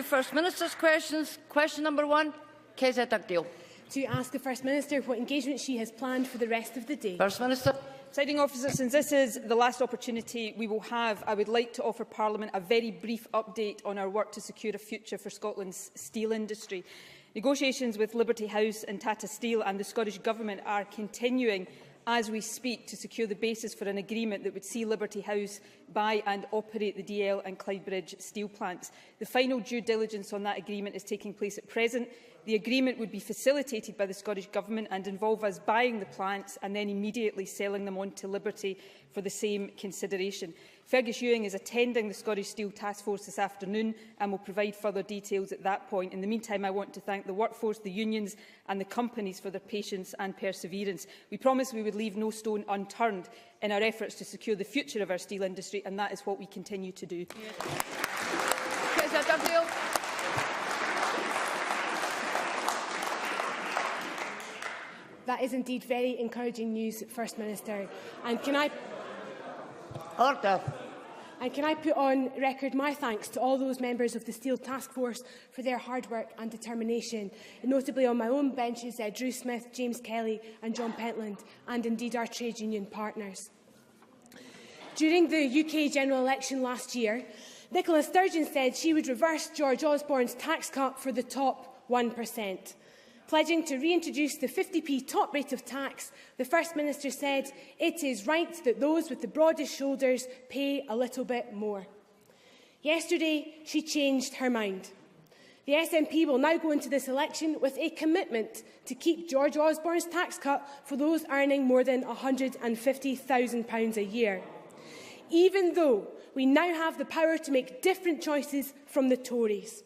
to First Minister's questions. Question number 1, Kezia Dugdale. To ask the First Minister what engagement she has planned for the rest of the day. First Minister. Presiding Officer, since this is the last opportunity we will have, I would like to offer Parliament a very brief update on our work to secure a future for Scotland's steel industry. Negotiations with Liberty House and Tata Steel and the Scottish Government are continuing as we speak to secure the basis for an agreement that would see Liberty House buy and operate the DL and Clydebridge steel plants. The final due diligence on that agreement is taking place at present. The agreement would be facilitated by the Scottish Government and involve us buying the plants and then immediately selling them on to Liberty for the same consideration. Fergus Ewing is attending the Scottish Steel Task Force this afternoon and will provide further details at that point. In the meantime, I want to thank the workforce, the unions and the companies for their patience and perseverance. We promised we would leave no stone unturned in our efforts to secure the future of our steel industry, and that is what we continue to do. That is indeed very encouraging news, First Minister. And can I put on record my thanks to all those members of the Steel Task Force for their hard work and determination, notably on my own benches, Drew Smith, James Kelly and John Pentland, and indeed our trade union partners. During the UK general election last year, Nicola Sturgeon said she would reverse George Osborne's tax cut for the top 1%. Pledging to reintroduce the 50p top rate of tax, the First Minister said it is right that those with the broadest shoulders pay a little bit more. Yesterday, she changed her mind. The SNP will now go into this election with a commitment to keep George Osborne's tax cut for those earning more than £150,000 a year, even though we now have the power to make different choices from the Tories.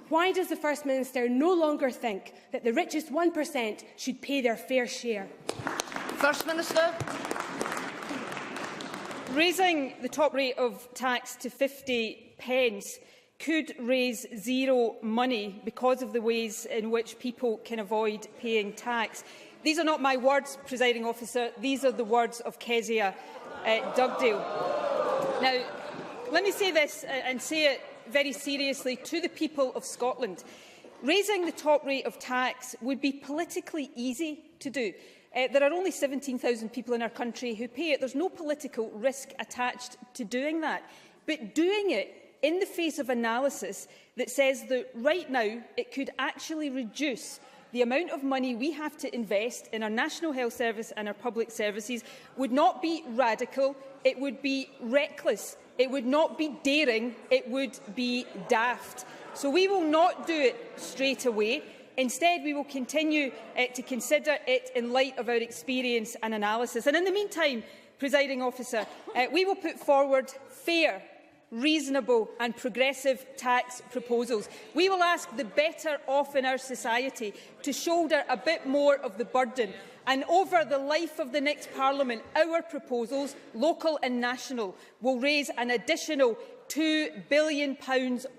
Why does the First Minister no longer think that the richest 1% should pay their fair share? First Minister. Raising the top rate of tax to 50 pence could raise zero money because of the ways in which people can avoid paying tax. These are not my words, Presiding Officer. These are the words of Kezia Dugdale. Now, let me say this and say it very seriously to the people of Scotland. Raising the top rate of tax would be politically easy to do. There are only 17,000 people in our country who pay it. There's no political risk attached to doing that. But doing it in the face of analysis that says that right now it could actually reduce the amount of money we have to invest in our National Health Service and our public services would not be radical, it would be reckless. It would not be daring, it would be daft. So we will not do it straight away. Instead, we will continue to consider it in light of our experience and analysis. And in the meantime, Presiding Officer, we will put forward fair, reasonable and progressive tax proposals. We will ask the better off in our society to shoulder a bit more of the burden. And over the life of the next Parliament, our proposals, local and national, will raise an additional £2 billion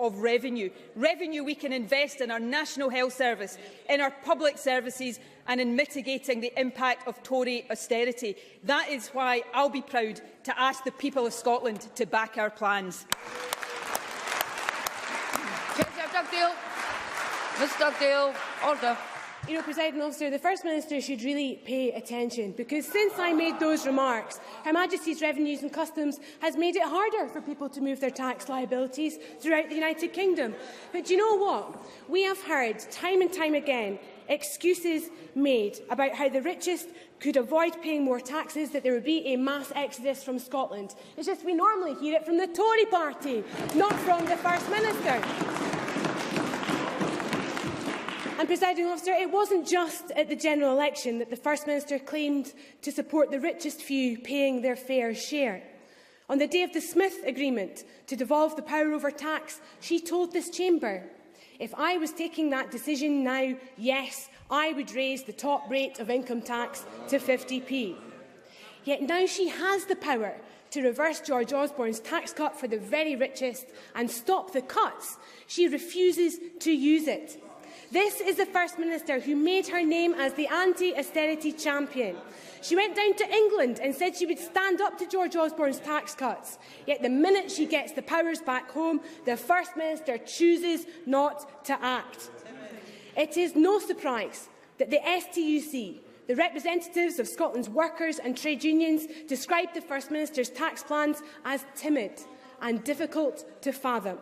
of revenue. Revenue we can invest in our National Health Service, in our public services and in mitigating the impact of Tory austerity. That is why I'll be proud to ask the people of Scotland to back our plans. Ms Dugdale, order. Presiding Officer, the First Minister should really pay attention, because since I made those remarks, Her Majesty's Revenues and Customs has made it harder for people to move their tax liabilities throughout the United Kingdom. But do you know what? We have heard time and time again excuses made about how the richest could avoid paying more taxes, that there would be a mass exodus from Scotland. It's just we normally hear it from the Tory party, not from the First Minister. And, Presiding Officer, it wasn't just at the general election that the First Minister claimed to support the richest few paying their fair share. On the day of the Smith Agreement to devolve the power over tax, she told this chamber, "If I was taking that decision now, yes, I would raise the top rate of income tax to 50p. Yet now she has the power to reverse George Osborne's tax cut for the very richest and stop the cuts. She refuses to use it. This is the First Minister who made her name as the anti-austerity champion. She went down to England and said she would stand up to George Osborne's tax cuts. Yet the minute she gets the powers back home, the First Minister chooses not to act. It is no surprise that the STUC, the representatives of Scotland's workers and trade unions, described the First Minister's tax plans as timid and difficult to fathom.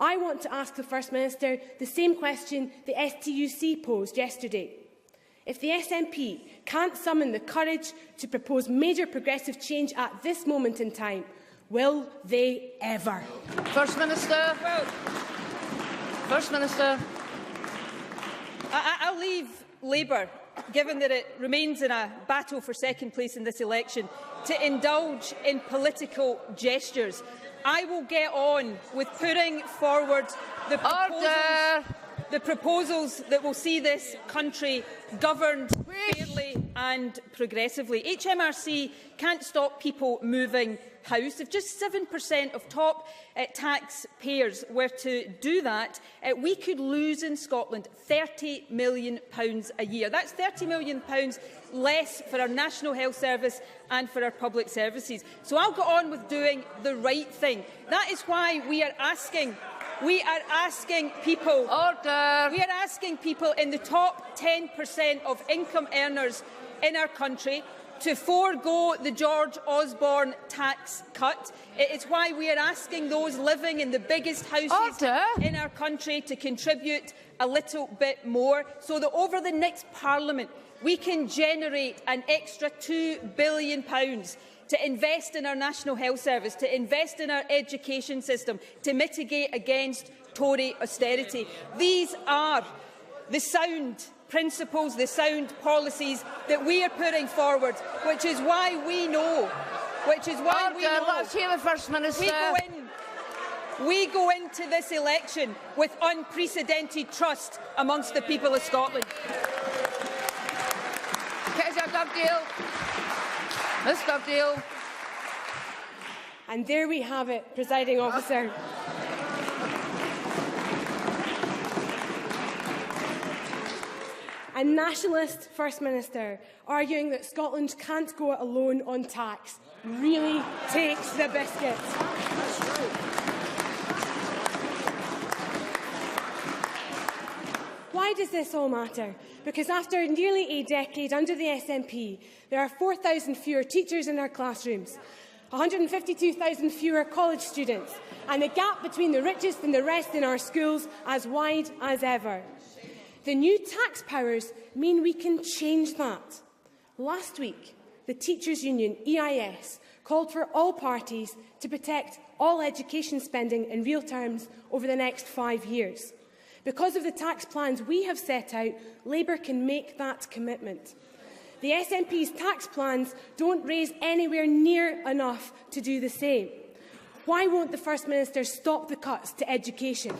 I want to ask the First Minister the same question the STUC posed yesterday. If the SNP can't summon the courage to propose major progressive change at this moment in time, will they ever? First Minister. First Minister. I'll leave Labour, given that it remains in a battle for second place in this election, to indulge in political gestures. I will get on with putting forward the proposals that will see this country governed fairly and progressively. HMRC can't stop people moving house. If just 7% of top taxpayers were to do that, we could lose in Scotland £30 million a year. That's £30 million less for our National Health Service and for our public services. So I'll go on with doing the right thing. That is why we are asking people. Order. We are asking people in the top 10% of income earners in our country to forego the George Osborne tax cut. It's why we are asking those living in the biggest houses in our country to contribute a little bit more, so that over the next Parliament we can generate an extra £2 billion to invest in our National Health Service, to invest in our education system, to mitigate against Tory austerity. These are the sound principles, the sound policies that we are putting forward, which is why we know. Let's hear the First Minister. We go into this election with unprecedented trust amongst the people of Scotland. Ms Dugdale. And there we have it, Presiding Officer. A nationalist First Minister arguing that Scotland can't go it alone on tax really takes the biscuit. Why does this all matter? Because after nearly a decade under the SNP, there are 4,000 fewer teachers in our classrooms, 152,000 fewer college students, and the gap between the richest and the rest in our schools as wide as ever. The new tax powers mean we can change that. Last week, the Teachers' Union, EIS, called for all parties to protect all education spending in real terms over the next 5 years. Because of the tax plans we have set out, Labour can make that commitment. The SNP's tax plans don't raise anywhere near enough to do the same. Why won't the First Minister stop the cuts to education?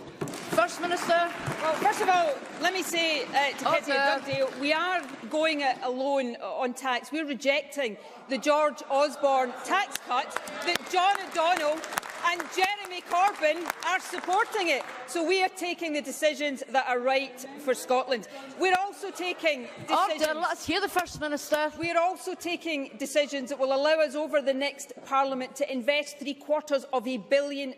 First Minister. Well, first of all, let me say to Kezia Dugdale, we are going it alone on tax. We're rejecting the George Osborne tax cut that John O'Donnell and Jeremy Corbyn are supporting it. So we are taking the decisions that are right for Scotland. We're also taking decisions. Order. Let's hear the First Minister. We are also taking decisions that will allow us over the next Parliament to invest £750 million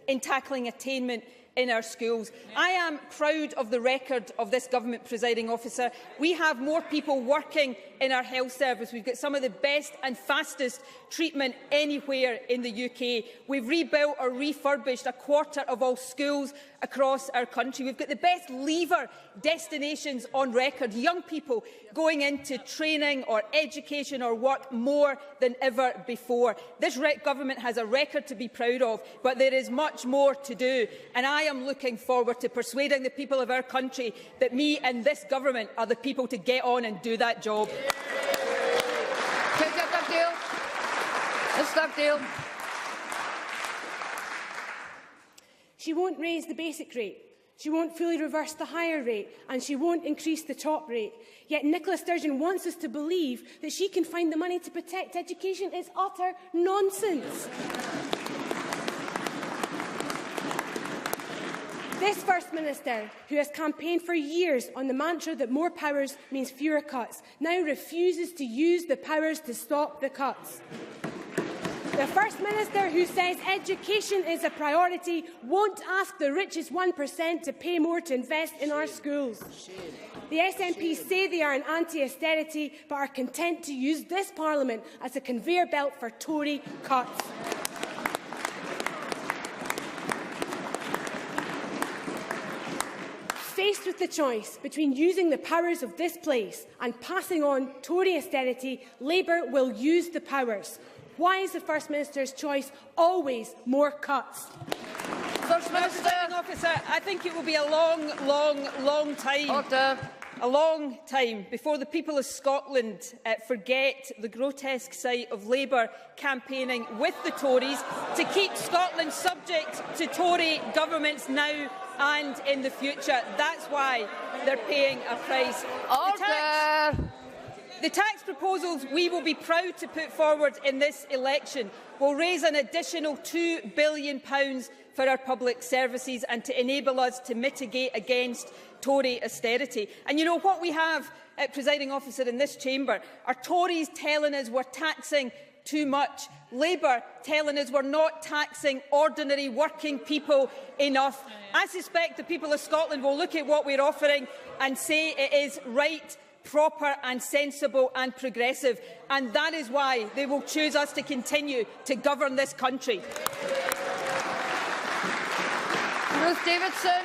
in tackling attainment in our schools. I am proud of the record of this government, Presiding Officer. We have more people working in our health service. We've got some of the best and fastest treatment anywhere in the UK. We've rebuilt or refurbished a quarter of all schools across our country. We've got the best leaver destinations on record. Young people going into training or education or work more than ever before. This government has a record to be proud of, but there is much more to do. And I am looking forward to persuading the people of our country that me and this government are the people to get on and do that job. Ms Dugdale. She won't raise the basic rate. She won't fully reverse the higher rate, and she won't increase the top rate. Yet Nicola Sturgeon wants us to believe that she can find the money to protect education. It's utter nonsense. This First Minister, who has campaigned for years on the mantra that more powers means fewer cuts, now refuses to use the powers to stop the cuts. The First Minister, who says education is a priority, won't ask the richest 1% to pay more to invest in our schools. The SNP say they are an anti-austerity, but are content to use this Parliament as a conveyor belt for Tory cuts. Faced with the choice between using the powers of this place and passing on Tory austerity, Labour will use the powers. Why is the First Minister's choice always more cuts? First Minister. Officer, I think it will be a long time. Order. A long time before the people of Scotland forget the grotesque sight of Labour campaigning with the Tories to keep Scotland subject to Tory governments now and in the future. That's why they're paying a price. Order. The tax proposals we will be proud to put forward in this election will raise an additional £2 billion for our public services and to enable us to mitigate against Tory austerity. And you know what we have, presiding officer, in this chamber are Tories telling us we're taxing too much, Labour telling us we're not taxing ordinary working people enough. I suspect the people of Scotland will look at what we're offering and say it is right, proper and sensible and progressive, and that is why they will choose us to continue to govern this country. Ruth Davidson.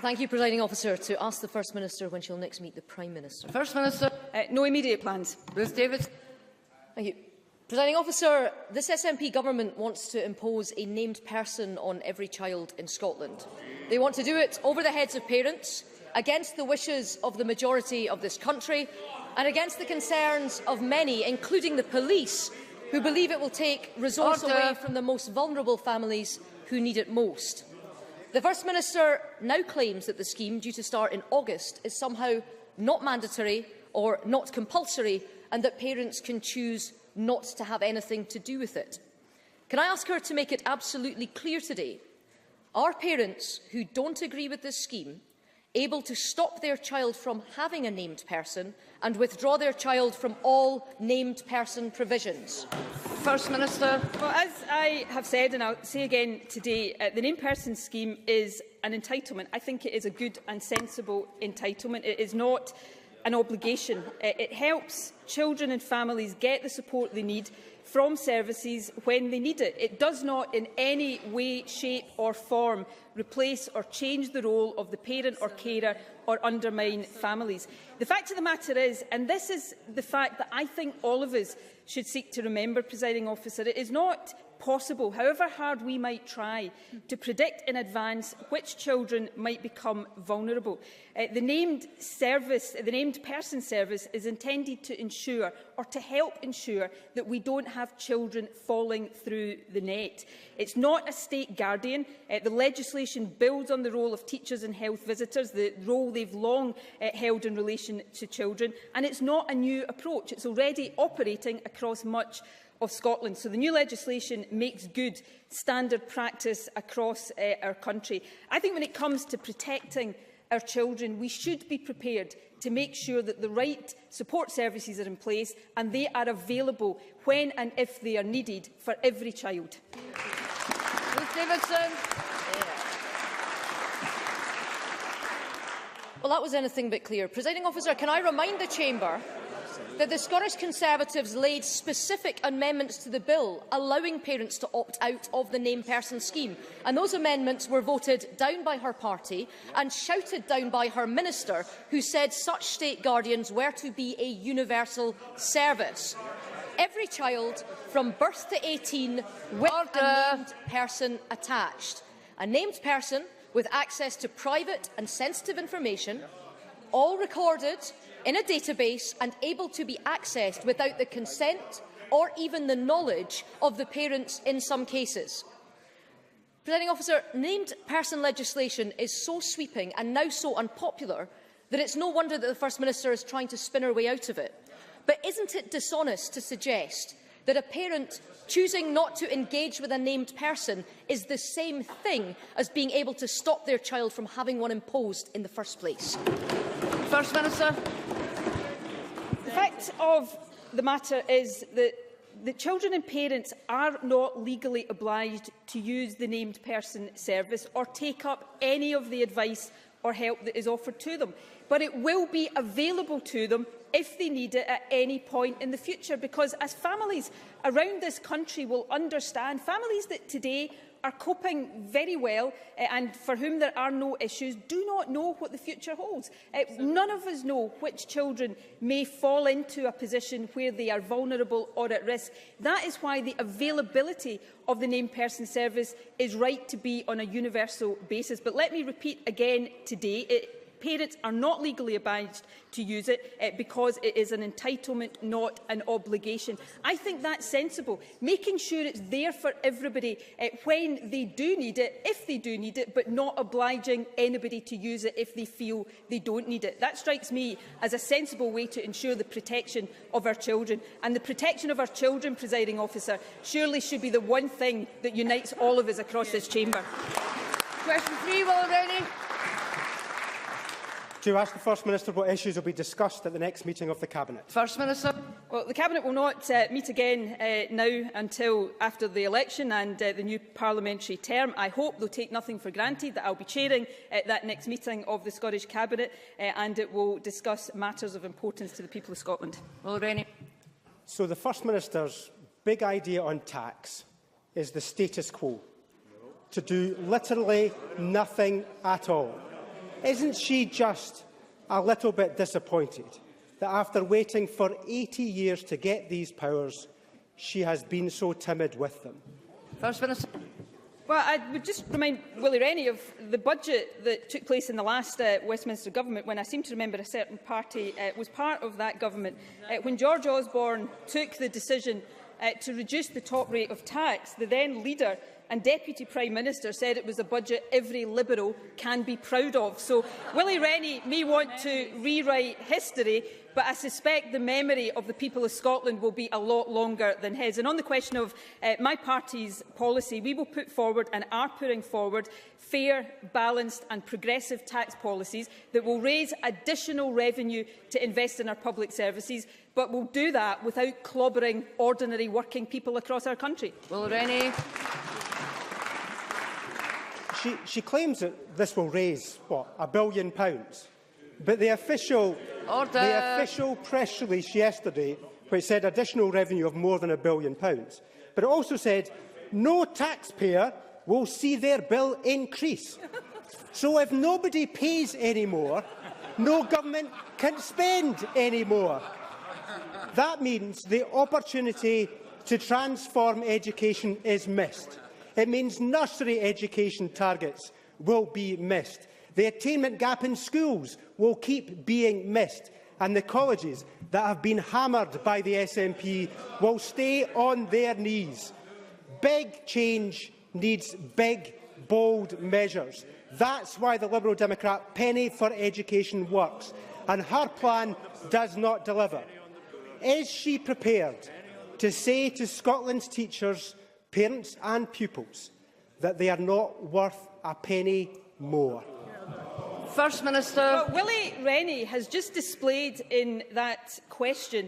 Thank you, Presiding Officer. To ask the First Minister when she'll next meet the Prime Minister. First Minister. No immediate plans. Ruth Davidson. Thank you. Presiding Officer, this SNP government wants to impose a named person on every child in Scotland. They want to do it over the heads of parents, against the wishes of the majority of this country, and against the concerns of many, including the police, who believe it will take resource away from the most vulnerable families who need it most. The First Minister now claims that the scheme, due to start in August, is somehow not mandatory or not compulsory, and that parents can choose not to have anything to do with it. Can I ask her to make it absolutely clear today, are parents who don't agree with this scheme able to stop their child from having a named person and withdraw their child from all named person provisions? First Minister. Well, as I have said, and I'll say again today, the named person scheme is an entitlement. I think it is a good and sensible entitlement. It is not an obligation. It helps children and families get the support they need from services when they need it. It does not in any way, shape or form replace or change the role of the parent or carer or undermine families. The fact of the matter is, and this is the fact that I think all of us should seek to remember, presiding officer, it is not possible, however hard we might try, to predict in advance which children might become vulnerable. The named person service is intended to ensure or to help ensure that we don't have children falling through the net. It's not a state guardian. The legislation builds on the role of teachers and health visitors, the role they've long held in relation to children, and it's not a new approach. It's already operating across much of Scotland. So the new legislation makes good standard practice across our country. I think when it comes to protecting our children, we should be prepared to make sure that the right support services are in place and they are available when and if they are needed for every child. Ruth Davidson. Well, that was anything but clear. Presiding Officer, can I remind the Chamber that the Scottish Conservatives laid specific amendments to the bill allowing parents to opt out of the named person scheme, and those amendments were voted down by her party and shouted down by her minister, who said such state guardians were to be a universal service. Every child from birth to 18 with a named person attached. A named person with access to private and sensitive information, all recorded in a database and able to be accessed without the consent or even the knowledge of the parents in some cases. Presiding Officer, named person legislation is so sweeping and now so unpopular that it's no wonder that the First Minister is trying to spin her way out of it. But isn't it dishonest to suggest that that a parent choosing not to engage with a named person is the same thing as being able to stop their child from having one imposed in the first place? First Minister. The fact of the matter is that the children and parents are not legally obliged to use the named person service or take up any of the advice or help that is offered to them. But it will be available to them if they need it at any point in the future, because as families around this country will understand, families that today are coping very well and for whom there are no issues do not know what the future holds. None of us know which children may fall into a position where they are vulnerable or at risk. That is why the availability of the named person service is right to be on a universal basis. But let me repeat again today, parents are not legally obliged to use it because it is an entitlement, not an obligation. I think that's sensible, making sure it's there for everybody when they do need it, if they do need it, but not obliging anybody to use it if they feel they don't need it. That strikes me as a sensible way to ensure the protection of our children. And the protection of our children, Presiding Officer, surely should be the one thing that unites all of us across this chamber. Question 3, Will Rennie. To ask the First Minister what issues will be discussed at the next meeting of the Cabinet. First Minister. Well, the Cabinet will not meet again now until after the election and the new parliamentary term. I hope they'll take nothing for granted that I'll be chairing that next meeting of the Scottish Cabinet and it will discuss matters of importance to the people of Scotland. Will Rennie. So the First Minister's big idea on tax is the status quo, to do literally nothing at all. Isn't she just a little bit disappointed that after waiting for 80 years to get these powers, she has been so timid with them? First Minister. Well, I would just remind Willie Rennie of the budget that took place in the last Westminster government, when I seem to remember a certain party was part of that government. When George Osborne took the decision to reduce the top rate of tax, the then leader and Deputy Prime Minister said it was a budget every Liberal can be proud of. So Willie Rennie may want to rewrite history, but I suspect the memory of the people of Scotland will be a lot longer than his. And on the question of my party's policy, we will put forward and are putting forward fair, balanced and progressive tax policies that will raise additional revenue to invest in our public services, but will do that without clobbering ordinary working people across our country. Will Rennie. She claims that this will raise, what, £1 billion? But the official press release yesterday, which said additional revenue of more than £1 billion, but it also said no taxpayer will see their bill increase. So if nobody pays any more, no government can spend any more. That means the opportunity to transform education is missed. It means nursery education targets will be missed. The attainment gap in schools will keep being missed. And the colleges that have been hammered by the SNP will stay on their knees. Big change needs big, bold measures. That's why the Liberal Democrat penny for education works. And her plan does not deliver. Is she prepared to say to Scotland's teachers, parents and pupils that they are not worth a penny more? First Minister. Well, Willie Rennie has just displayed in that question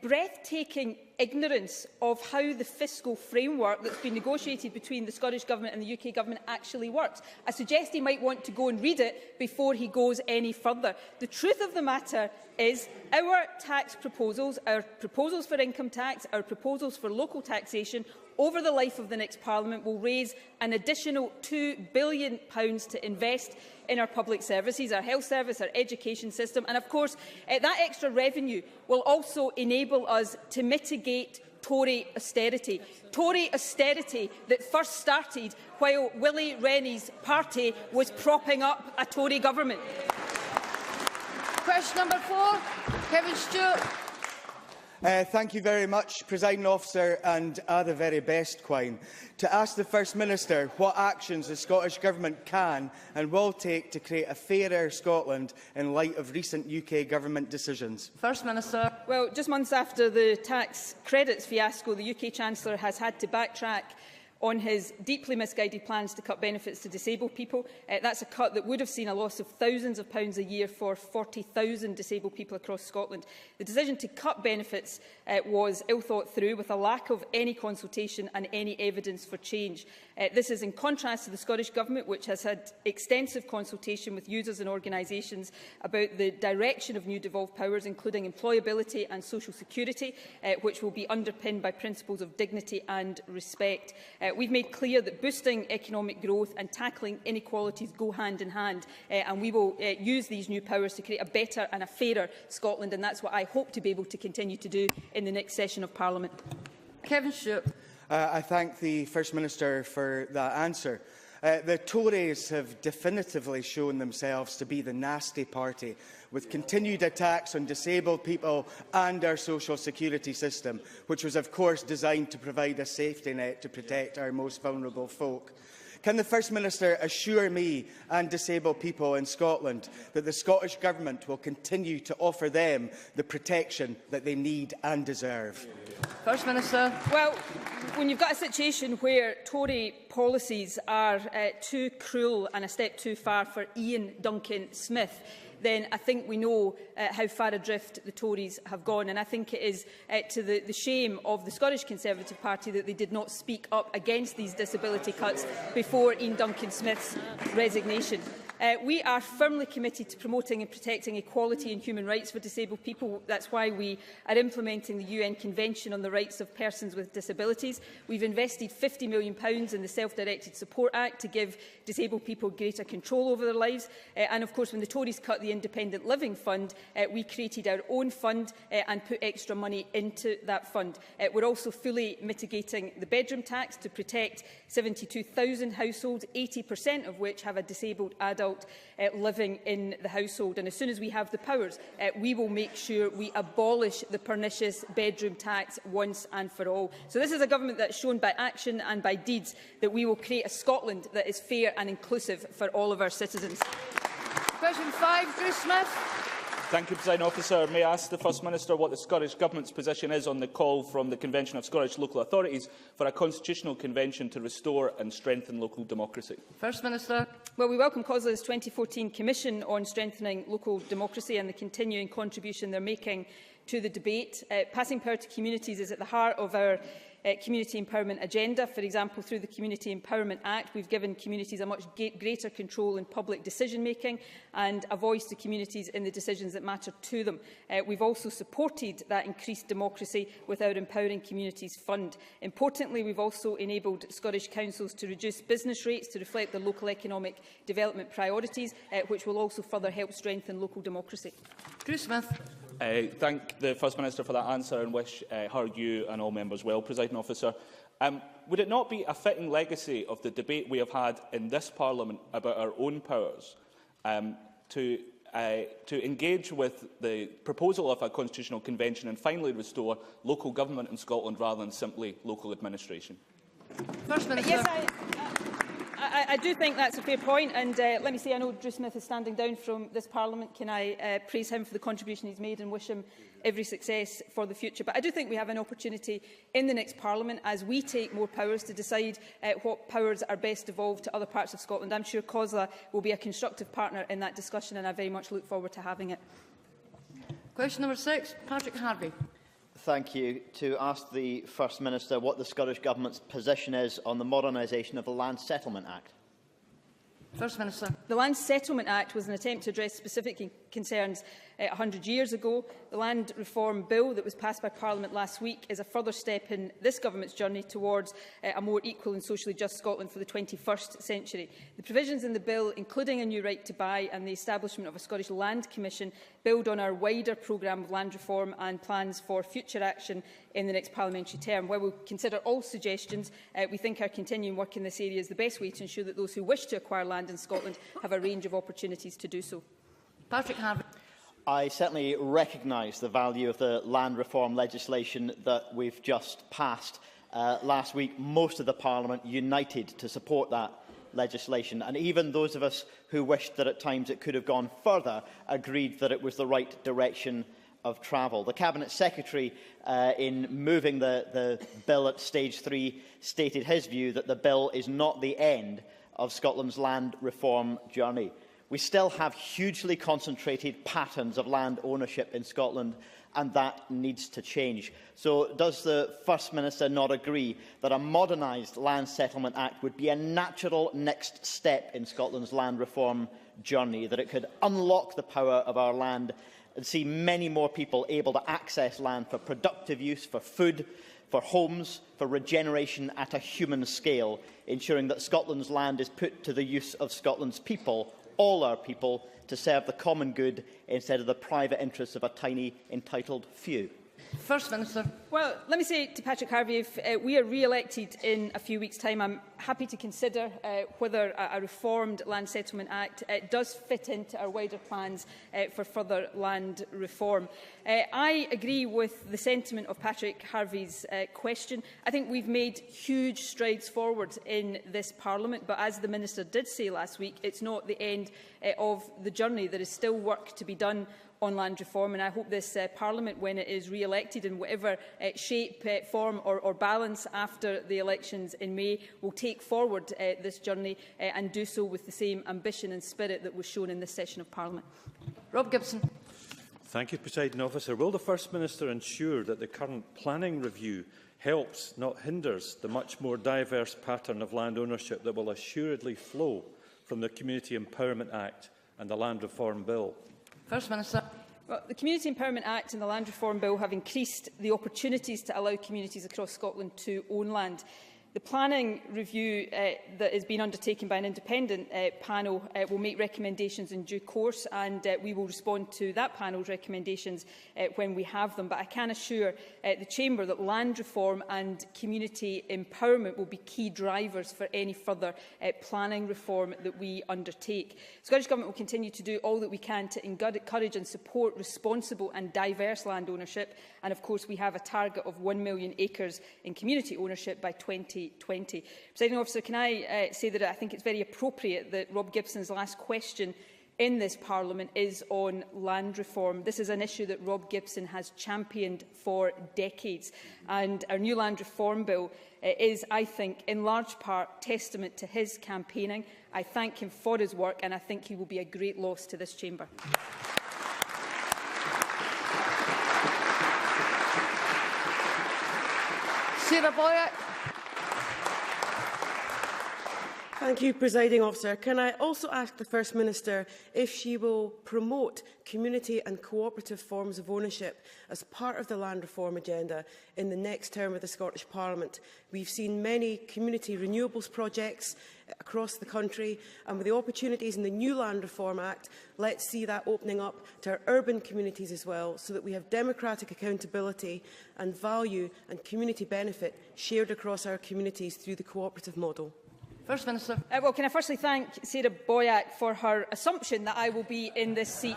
breathtaking ignorance of how the fiscal framework that's been negotiated between the Scottish Government and the UK Government actually works. I suggest he might want to go and read it before he goes any further. The truth of the matter is our tax proposals, our proposals for income tax, our proposals for local taxation over the life of the next Parliament will raise an additional £2 billion to invest in our public services, our health service, our education system. And of course, that extra revenue will also enable us to mitigate Tory austerity. Tory austerity that first started while Willie Rennie's party was propping up a Tory government. Question number 4, Kevin Stewart. Thank you very much, Presiding Officer, and the very best, Quine. To ask the First Minister what actions the Scottish Government can and will take to create a fairer Scotland in light of recent UK Government decisions. First Minister. Well, just months after the tax credits fiasco, the UK Chancellor has had to backtrack on his deeply misguided plans to cut benefits to disabled people. That's a cut that would have seen a loss of thousands of pounds a year for 40,000 disabled people across Scotland. The decision to cut benefits was ill thought through, with a lack of any consultation and any evidence for change. This is in contrast to the Scottish Government, which has had extensive consultation with users and organisations about the direction of new devolved powers, including employability and social security, which will be underpinned by principles of dignity and respect. We've made clear that boosting economic growth and tackling inequalities go hand in hand, and we will use these new powers to create a better and a fairer Scotland, and that's what I hope to be able to continue to do in the next session of Parliament. Kevin Stewart. I thank the First Minister for that answer. The Tories have definitively shown themselves to be the nasty party, with continued attacks on disabled people and our social security system, which was of course designed to provide a safety net to protect our most vulnerable folk. Can the First Minister assure me and disabled people in Scotland that the Scottish Government will continue to offer them the protection that they need and deserve? First Minister. Well, when you've got a situation where Tory policies are too cruel and a step too far for Ian Duncan Smith, then I think we know how far adrift the Tories have gone. And I think it is to the shame of the Scottish Conservative Party that they did not speak up against these disability cuts before Ian Duncan Smith's resignation. We are firmly committed to promoting and protecting equality and human rights for disabled people. That's why we are implementing the UN Convention on the Rights of Persons with Disabilities. We've invested £50 million in the Self-Directed Support Act to give disabled people greater control over their lives. And of course, when the Tories cut the Independent Living Fund, we created our own fund and put extra money into that fund. We're also fully mitigating the bedroom tax to protect 72,000 households, 80% of which have a disabled adult living in the household. And as soon as we have the powers, we will make sure we abolish the pernicious bedroom tax once and for all. So this is a government that has shown by action and by deeds that we will create a Scotland that is fair and inclusive for all of our citizens. Question 5, Drew Smith. Thank you, Presiding Officer. May I ask the First Minister what the Scottish Government's position is on the call from the Convention of Scottish Local Authorities for a constitutional convention to restore and strengthen local democracy? First Minister. Well, we welcome COSLA's 2014 Commission on Strengthening Local Democracy and the continuing contribution they're making to the debate. Passing power to communities is at the heart of our community empowerment agenda. For example, through the Community Empowerment Act, we've given communities a much greater control in public decision-making and a voice to communities in the decisions that matter to them. We've also supported that increased democracy with our Empowering Communities Fund. Importantly, we've also enabled Scottish councils to reduce business rates to reflect their local economic development priorities, which will also further help strengthen local democracy. Drew Smith. Thank the First Minister for that answer and wish her, you and all members well, Presiding Officer. Would it not be a fitting legacy of the debate we have had in this Parliament about our own powers to engage with the proposal of a constitutional convention and finally restore local government in Scotland rather than simply local administration? First Minister. Yes, I do think that's a fair point, and let me say, I know Drew Smith is standing down from this Parliament. Can I praise him for the contribution he's made and wish him every success for the future? But I do think we have an opportunity in the next Parliament, as we take more powers, to decide what powers are best devolved to other parts of Scotland. I'm sure COSLA will be a constructive partner in that discussion, and I very much look forward to having it. Question number 6, Patrick Harvey. Thank you. To ask the First Minister what the Scottish Government's position is on the modernisation of the Land Settlement Act. First Minister. The Land Settlement Act was an attempt to address specific concerns 100 years ago. The Land Reform Bill that was passed by Parliament last week is a further step in this Government's journey towards a more equal and socially just Scotland for the 21st century. The provisions in the bill, including a new right to buy and the establishment of a Scottish Land Commission, build on our wider programme of land reform and plans for future action in the next parliamentary term. While we will consider all suggestions, we think our continuing work in this area is the best way to ensure that those who wish to acquire land in Scotland have a range of opportunities to do so. Patrick Harvey. I certainly recognise the value of the land reform legislation that we've just passed. Last week, most of the Parliament united to support that legislation, and even those of us who wished that at times it could have gone further agreed that it was the right direction of travel. The Cabinet Secretary, in moving the bill at stage 3, stated his view that the bill is not the end of Scotland's land reform journey. We still have hugely concentrated patterns of land ownership in Scotland, and that needs to change. So does the First Minister not agree that a modernised Land Settlement Act would be a natural next step in Scotland's land reform journey, that it could unlock the power of our land and see many more people able to access land for productive use, for food, for homes, for regeneration at a human scale, ensuring that Scotland's land is put to the use of Scotland's people, all our people, to serve the common good instead of the private interests of a tiny, entitled few? First Minister. Well, let me say to Patrick Harvie, if we are re-elected in a few weeks' time, I'm happy to consider whether a reformed Land Settlement Act does fit into our wider plans for further land reform. I agree with the sentiment of Patrick Harvie's question. I think we've made huge strides forward in this Parliament, but as the Minister did say last week, it's not the end of the journey. There is still work to be done on land reform, and I hope this Parliament, when it is re-elected in whatever shape, form or balance after the elections in May, will take forward this journey and do so with the same ambition and spirit that was shown in this session of Parliament. Rob Gibson. Thank you, Presiding Officer. Will the First Minister ensure that the current planning review helps, not hinders, the much more diverse pattern of land ownership that will assuredly flow from the Community Empowerment Act and the Land Reform Bill? First Minister. Well, the Community Empowerment Act and the Land Reform Bill have increased the opportunities to allow communities across Scotland to own land. The planning review that is being undertaken by an independent panel will make recommendations in due course, and we will respond to that panel's recommendations when we have them. But I can assure the Chamber that land reform and community empowerment will be key drivers for any further planning reform that we undertake. The Scottish Government will continue to do all that we can to encourage and support responsible and diverse land ownership, and of course we have a target of 1 million acres in community ownership by 2020. Presiding Officer, can I say that I think it's very appropriate that Rob Gibson's last question in this Parliament is on land reform. This is an issue that Rob Gibson has championed for decades, and our new land reform bill is, I think, in large part testament to his campaigning. I thank him for his work, and I think he will be a great loss to this chamber. Sarah Boyack. Thank you, Presiding Officer. Can I also ask the First Minister if she will promote community and cooperative forms of ownership as part of the land reform agenda in the next term of the Scottish Parliament? We've seen many community renewables projects across the country, and with the opportunities in the new Land Reform Act, let's see that opening up to our urban communities as well, so that we have democratic accountability and value and community benefit shared across our communities through the cooperative model. First Minister. Well, can I firstly thank Sarah Boyack for her assumption that I will be in this seat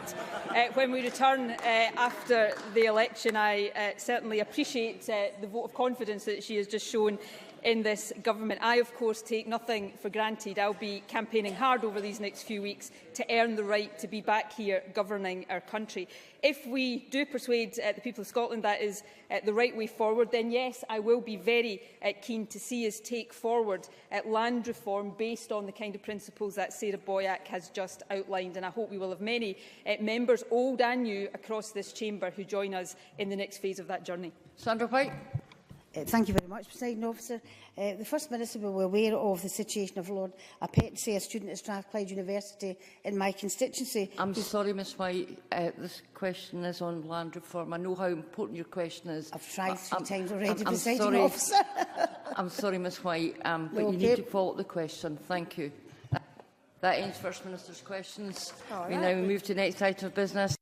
when we return after the election. I certainly appreciate the vote of confidence that she has just shown in this government. I, of course, take nothing for granted. I'll be campaigning hard over these next few weeks to earn the right to be back here governing our country. If we do persuade the people of Scotland that is the right way forward, then yes, I will be very keen to see us take forward land reform based on the kind of principles that Sarah Boyack has just outlined. And I hope we will have many members, old and new, across this chamber who join us in the next phase of that journey. Sandra White. Thank you very much, Presiding Officer. The First Minister will be aware of the situation of Lord A Patron, a student at Strathclyde University in my constituency. I'm sorry, Ms White. This question is on land reform. I know how important your question is. I've tried 3 times already, I'm Presiding sorry. Officer. I'm sorry, Ms White, but No, you need to follow up the question. Thank you. That ends First Minister's questions. We now move to the next item of business.